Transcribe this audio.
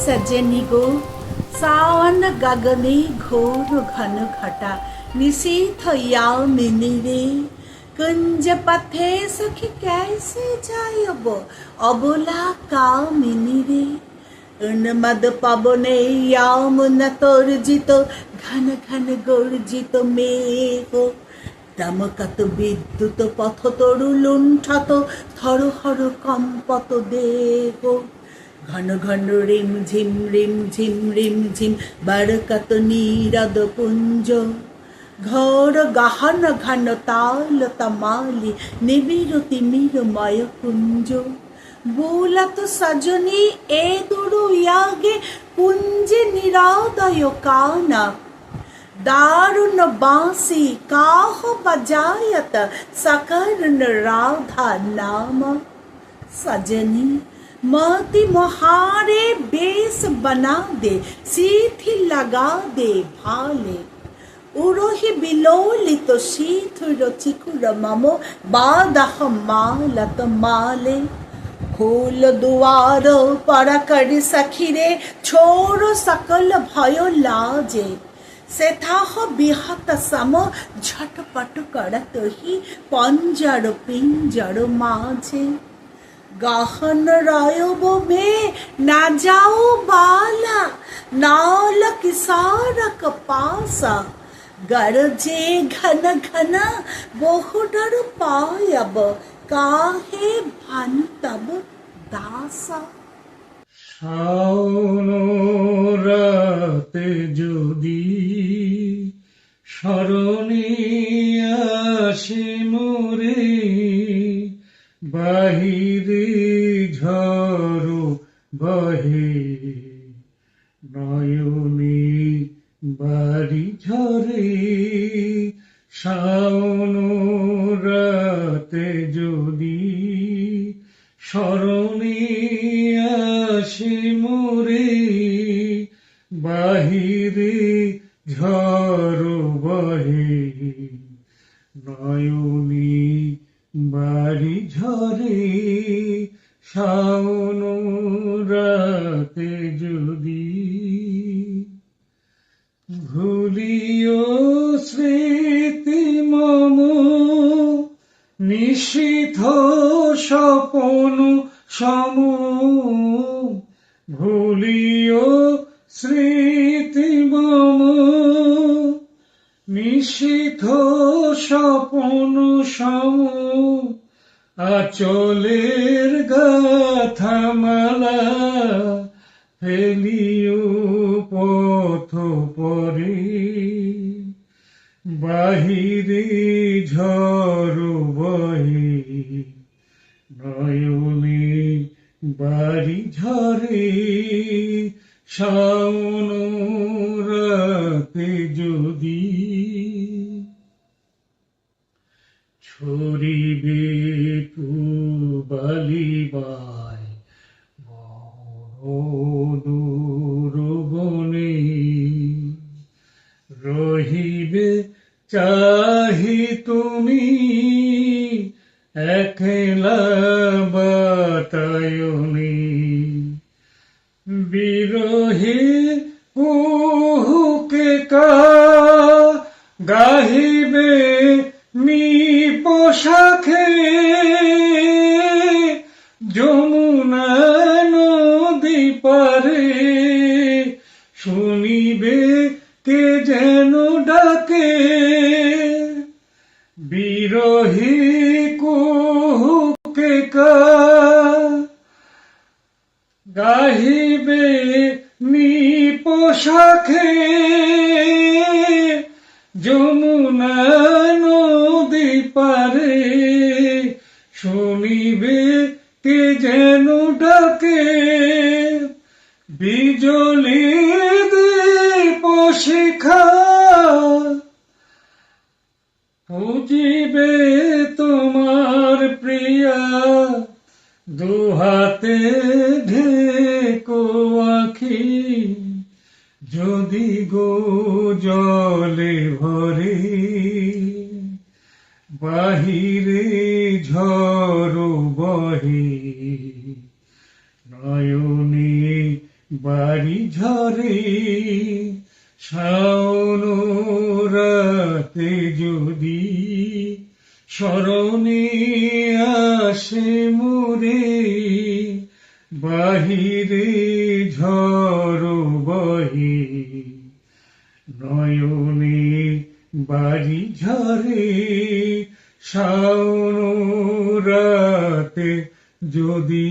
सजनी गो सावन गगने घोर घन घटा निशीथ यामिनी रे कुंज पथे सखी कैसे जायब अबला कामिनी रे उन्मद पवने यामुना तर्जित घन घन गर्जित मेघ दमकत विद्युत पथ तरु लुण्ठत थरहर कम्पत देह घन घन रिम झिम बरकत नीरद पुंज ঘর গাহন ঘন তাল তমালি নিবিড় তিমিরময় কুঞ্জ বুলাত সজনী এ দুরু ইয়াগে কুঞ্জে নিরাদয় কানা দারুণ বাঁশি কাহ বজায়ত सकर्ण राधा नाम सजनी मति मोहारे बेस बना दे सीथी लगा दे भाले उरोहि बिलोलित शीथुर चिकुर ममो बादह मालत माले फूल दुआर पर कर सखीरे छोड़ सकल भयो लाजे सेथाह बिहत सम झटपट करत ही पंजर पिंजर माझे गहन रायब में ना जाओ बाला नाल किसारक पासा गरजे घन घन बहुडर पायब काहे भान तब दासा শাওন রাতে যদি স্মরণে আসে মোরে বাহিরে ঝড় বহে নয়নে বাড়ি ঝরে শাওন রাতে যদি স্মরণে আসে মোরে বাহিরে ঝড় বহে নয়নে বাড়ি ঝরে শাওন রাতে যদি ভুলিও স্মৃতি মম নিশীথ স্বপন সম ভুলিও স্মৃতি মম নিশীথ স্বপন সম আচলের গাথামালা ফেলিও পথ পরে বাহিরে ঝড় বহে নয়নে বাড়ি ঝরে শাওন রাতে যদি ছড়িবে বালিবায় দূর বনে রহিবে চাহি তুমি একলা বাতায়নে বিরহে কুহুকে কা গাহিবে নিপোষাখে যমুনা নদী পারে শুনিবে কে যেন ডাকে বিরহী কুহুকে কা গাহিবে নিপোষাখে যমুনা নদী পারে শুনিবে কে যেন ডাকে বিজলি দীপ শিখা পুজিবে তোমার প্রিয়া দুহাতে ঢেকো আখি যদি গো জলে ভরে বাহিরে ঝড় বহে নয়নে বাড়ি ঝরে শাওন রাতে যদি স্মরণে আসে মোরে, বাহিরে ঝড় বহে নয়নে বাড়ি ঝরে শাওন রাতে যদি